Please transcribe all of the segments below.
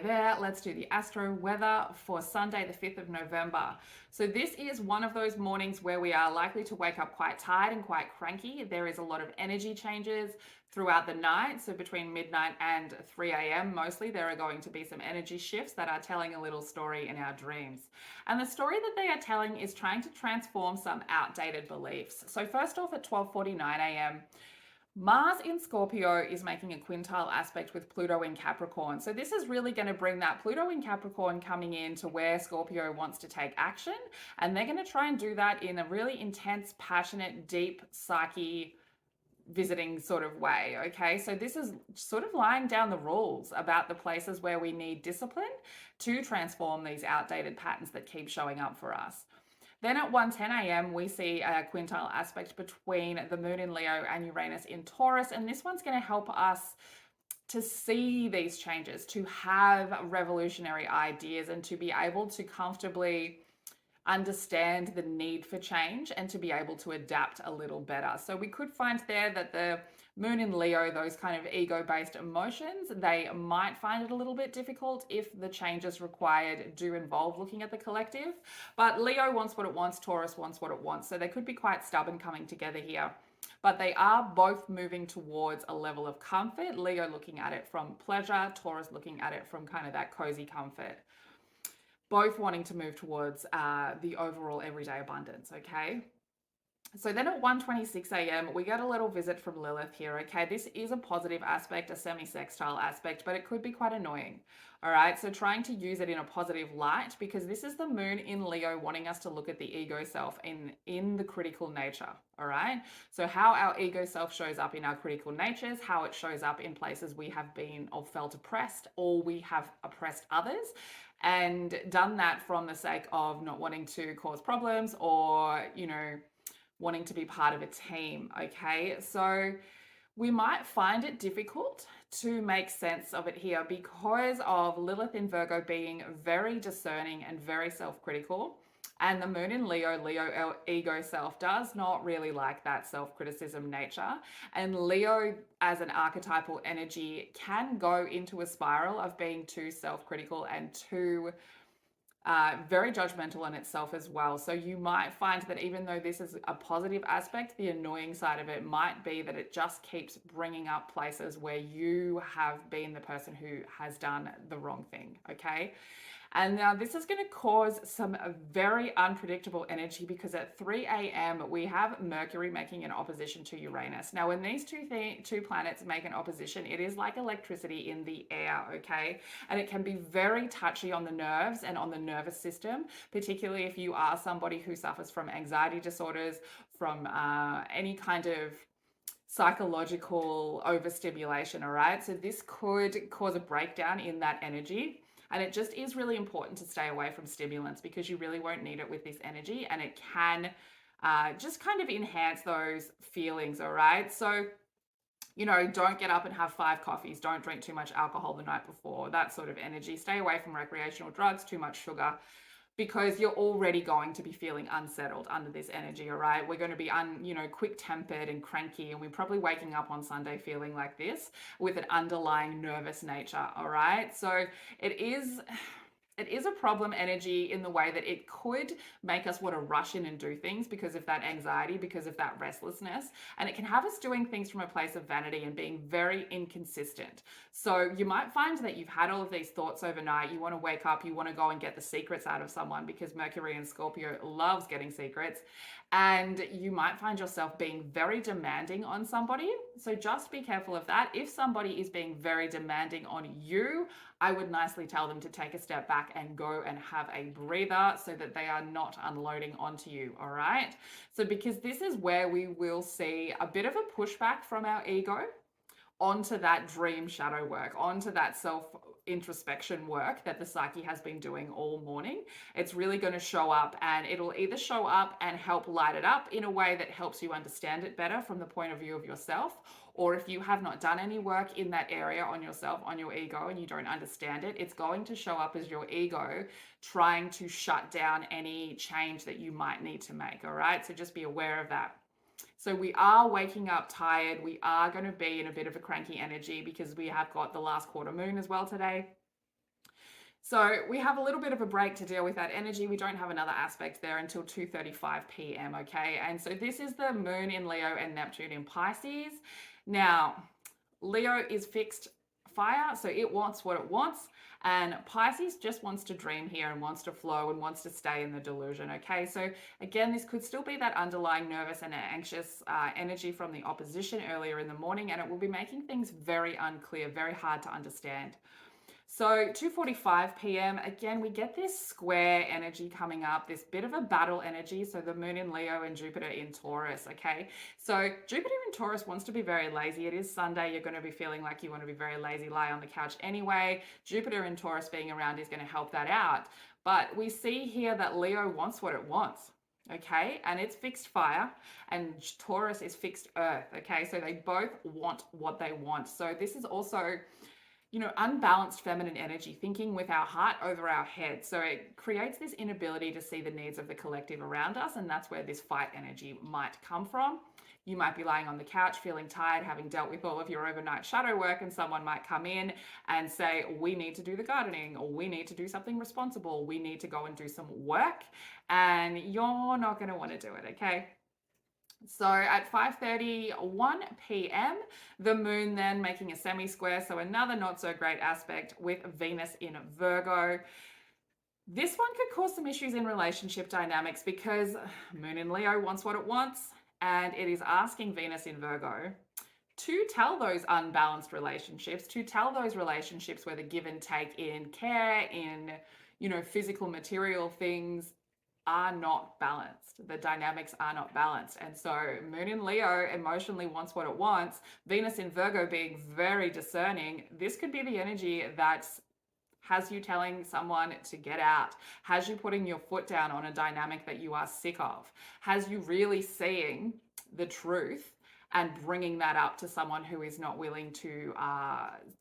There, let's do the astro weather for Sunday, the 5th of November. So, this is one of those mornings where we are likely to wake up quite tired and quite cranky. There is a lot of energy changes throughout the night. So, between midnight and 3 a.m., mostly, there are going to be some energy shifts that are telling a little story in our dreams. And the story that they are telling is trying to transform some outdated beliefs. So, first off, at 12:49 a.m., Mars in Scorpio is making a quintile aspect with Pluto in Capricorn. So, this is really going to bring that Pluto in Capricorn coming in to where Scorpio wants to take action. And they're going to try and do that in a really intense, passionate, deep psyche visiting sort of way. Okay. So, this is sort of laying down the rules about the places where we need discipline to transform these outdated patterns that keep showing up for us. Then at 1:10 a.m., we see a quintile aspect between the moon in Leo and Uranus in Taurus. And this one's going to help us to see these changes, to have revolutionary ideas, and to be able to comfortably understand the need for change and to be able to adapt a little better. So we could find there that the moon in Leo, those kind of ego-based emotions, they might find it a little bit difficult if the changes required do involve looking at the collective. But Leo wants what it wants, Taurus wants what it wants. So they could be quite stubborn coming together here. But they are both moving towards a level of comfort. Leo looking at it from pleasure, Taurus looking at it from kind of that cozy comfort, both wanting to move towards the overall everyday abundance, okay? So then at 1:26 a.m., we get a little visit from Lilith here, okay? This is a positive aspect, a semi-sextile aspect, but it could be quite annoying, all right? So trying to use it in a positive light, because this is the moon in Leo wanting us to look at the ego self in the critical nature, all right? So how our ego self shows up in our critical natures, how it shows up in places we have been or felt oppressed, or we have oppressed others, and done that from the sake of not wanting to cause problems or, wanting to be part of a team. Okay. So we might find it difficult to make sense of it here because of Lilith in Virgo being very discerning and very self critical. And the moon in Leo, our ego self, does not really like that self criticism nature. And Leo, as an archetypal energy, can go into a spiral of being too self critical and too very judgmental in itself as well. So you might find that even though this is a positive aspect, the annoying side of it might be that it just keeps bringing up places where you have been the person who has done the wrong thing. Okay. And now this is going to cause some very unpredictable energy because at 3 a.m. we have Mercury making an opposition to Uranus. Now, when these two planets make an opposition, it is like electricity in the air, okay? And it can be very touchy on the nerves and on the nervous system, particularly if you are somebody who suffers from anxiety disorders, from any kind of psychological overstimulation, all right? So this could cause a breakdown in that energy. And it just is really important to stay away from stimulants because you really won't need it with this energy, and it can just kind of enhance those feelings, all right? So, don't get up and have 5 coffees. Don't drink too much alcohol the night before, that sort of energy. Stay away from recreational drugs, too much sugar, because you're already going to be feeling unsettled under this energy, all right? We're going to be quick-tempered and cranky, and we're probably waking up on Sunday feeling like this with an underlying nervous nature, all right? So it is a problem energy in the way that it could make us want to rush in and do things because of that anxiety, because of that restlessness. And it can have us doing things from a place of vanity and being very inconsistent. So you might find that you've had all of these thoughts overnight. You want to wake up, you want to go and get the secrets out of someone because Mercury in Scorpio loves getting secrets. And you might find yourself being very demanding on somebody. So just be careful of that. If somebody is being very demanding on you, I would nicely tell them to take a step back and go and have a breather so that they are not unloading onto you, all right? So because this is where we will see a bit of a pushback from our ego onto that dream shadow work, onto that self introspection work that the psyche has been doing all morning. It's really going to show up, and it'll either show up and help light it up in a way that helps you understand it better from the point of view of yourself. Or if you have not done any work in that area on yourself, on your ego, and you don't understand it, it's going to show up as your ego trying to shut down any change that you might need to make. All right. So just be aware of that. So we are waking up tired. We are going to be in a bit of a cranky energy because we have got the last quarter moon as well today. So we have a little bit of a break to deal with that energy. We don't have another aspect there until 2:35 p.m. Okay, and so this is the Moon in Leo and Neptune in Pisces. Now, Leo is fixed fire, so it wants what it wants. And Pisces just wants to dream here and wants to flow and wants to stay in the delusion. Okay, so again, this could still be that underlying nervous and anxious energy from the opposition earlier in the morning, and it will be making things very unclear, very hard to understand. So 2:45 p.m. again, we get this square energy coming up, this bit of a battle energy. So the Moon in Leo and Jupiter in Taurus. Okay, so Jupiter in Taurus wants to be very lazy. It is Sunday. You're going to be feeling like you want to be very lazy, lie on the couch anyway. Jupiter in Taurus being around is going to help that out. But we see here that Leo wants what it wants. Okay, and it's fixed fire, and Taurus is fixed earth. Okay, so they both want what they want. So this is also, unbalanced feminine energy, thinking with our heart over our head. So it creates this inability to see the needs of the collective around us, and that's where this fight energy might come from. You might be lying on the couch feeling tired, having dealt with all of your overnight shadow work, and someone might come in and say, we need to do the gardening, or we need to do something responsible, we need to go and do some work, and you're not going to want to do it, okay? So at 5:31 p.m., the moon then making a semi-square, so another not so great aspect with Venus in Virgo. This one could cause some issues in relationship dynamics because Moon in Leo wants what it wants, and it is asking Venus in Virgo to tell those unbalanced relationships, to tell those relationships where the give and take in care, in, physical material things are not balanced. The dynamics are not balanced. And so Moon in Leo emotionally wants what it wants. Venus in Virgo being very discerning. This could be the energy that has you telling someone to get out, has you putting your foot down on a dynamic that you are sick of, has you really seeing the truth and bringing that up to someone who is not willing to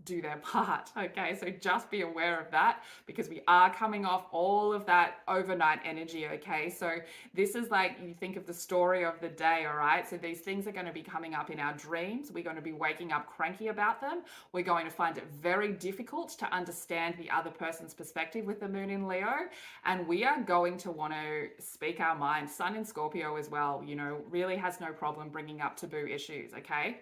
do their part. Okay, so just be aware of that because we are coming off all of that overnight energy. Okay, so this is like, you think of the story of the day. All right, so these things are going to be coming up in our dreams. We're going to be waking up cranky about them. We're going to find it very difficult to understand the other person's perspective with the Moon in Leo, and we are going to want to speak our mind. Sun in Scorpio as well, really has no problem bringing up taboo issues, okay?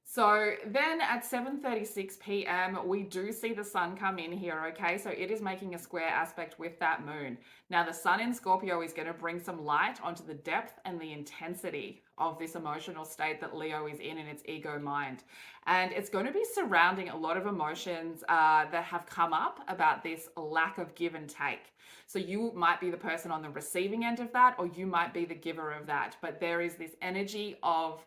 So then at 7:36 p.m., we do see the sun come in here, okay? So it is making a square aspect with that moon. Now, the sun in Scorpio is going to bring some light onto the depth and the intensity of this emotional state that Leo is in its ego mind. And it's going to be surrounding a lot of emotions that have come up about this lack of give and take. So you might be the person on the receiving end of that, or you might be the giver of that. But there is this energy of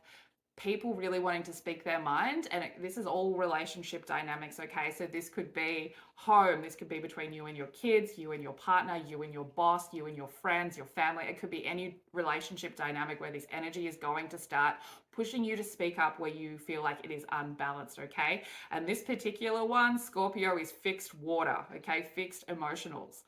people really wanting to speak their mind, and this is all relationship dynamics. Okay, so this could be home, this could be between you and your kids, you and your partner, you and your boss, you and your friends, your family. It could be any relationship dynamic where this energy is going to start pushing you to speak up where you feel like it is unbalanced. Okay, and this particular one, Scorpio, is fixed water. Okay, fixed emotionals,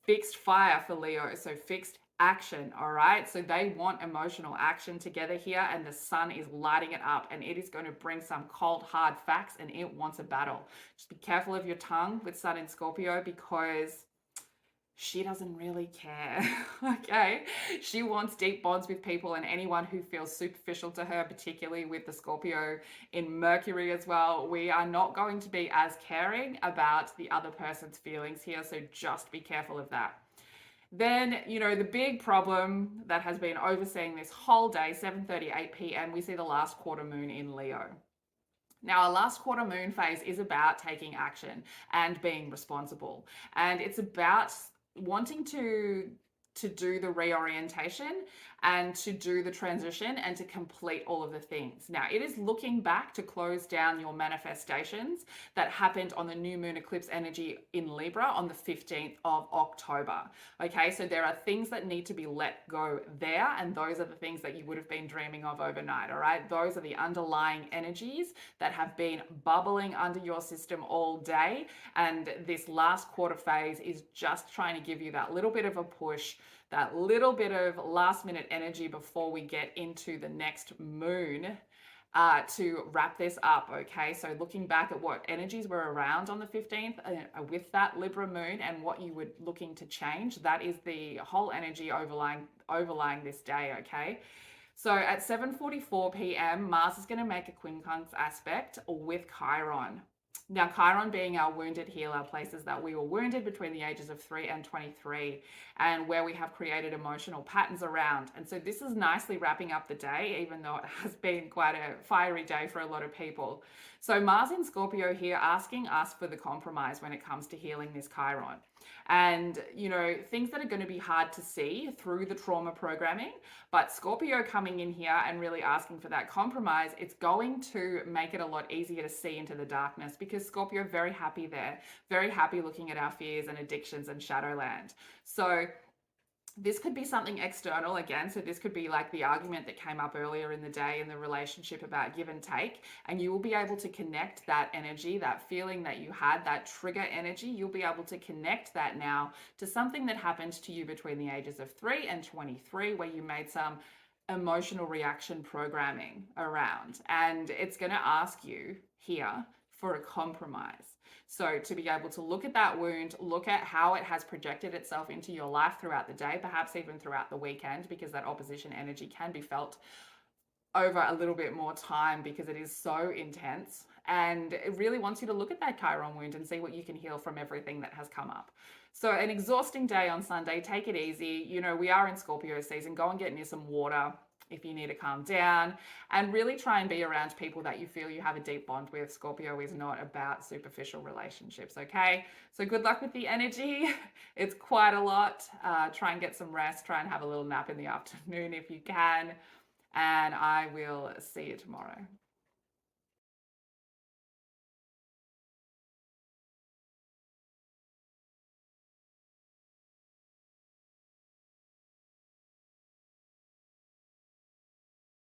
fixed fire for Leo, so fixed action. All right, so they want emotional action together here, and the sun is lighting it up, and it is going to bring some cold hard facts, and it wants a battle. Just be careful of your tongue with Sun in Scorpio because she doesn't really care. Okay, she wants deep bonds with people and anyone who feels superficial to her, particularly with the Scorpio in Mercury as well. We are not going to be as caring about the other person's feelings here, so just be careful of that. Then, the big problem that has been overseeing this whole day, 7:38 p.m., we see the last quarter moon in Leo. Now, a last quarter moon phase is about taking action and being responsible. And it's about wanting to do the reorientation and to do the transition and to complete all of the things. Now, it is looking back to close down your manifestations that happened on the new moon eclipse energy in Libra on the 15th of October. Okay, so there are things that need to be let go there, and those are the things that you would have been dreaming of overnight. All right, those are the underlying energies that have been bubbling under your system all day, and this last quarter phase is just trying to give you that little bit of a push, that little bit of last minute energy before we get into the next moon to wrap this up, okay? So looking back at what energies were around on the 15th with that Libra moon and what you were looking to change, that is the whole energy overlying this day, okay? So at 7:44 p.m., Mars is going to make a quincunx aspect with Chiron. Now, Chiron being our wounded healer, places that we were wounded between the ages of 3 and 23, and where we have created emotional patterns around. And so this is nicely wrapping up the day, even though it has been quite a fiery day for a lot of people. So Mars in Scorpio here asking us for the compromise when it comes to healing this Chiron. And, you know, things that are going to be hard to see through the trauma programming, but Scorpio coming in here and really asking for that compromise, it's going to make it a lot easier to see into the darkness, because Scorpio very happy there, very happy looking at our fears and addictions and Shadowland. So this could be something external again. So this could be like the argument that came up earlier in the day in the relationship about give and take. And you will be able to connect that energy, that feeling that you had, that trigger energy. You'll be able to connect that now to something that happened to you between the ages of 3 and 23, where you made some emotional reaction programming around. And it's going to ask you here for a compromise. So to be able to look at that wound, look at how it has projected itself into your life throughout the day, perhaps even throughout the weekend, because that opposition energy can be felt over a little bit more time because it is so intense. And it really wants you to look at that Chiron wound and see what you can heal from everything that has come up. So an exhausting day on Sunday, take it easy. You know, we are in Scorpio season. Go and get near some water if you need to calm down, and really try and be around people that you feel you have a deep bond with. Scorpio is not about superficial relationships, okay? So good luck with the energy. It's quite a lot. Try and get some rest. Try and have a little nap in the afternoon if you can. And I will see you tomorrow.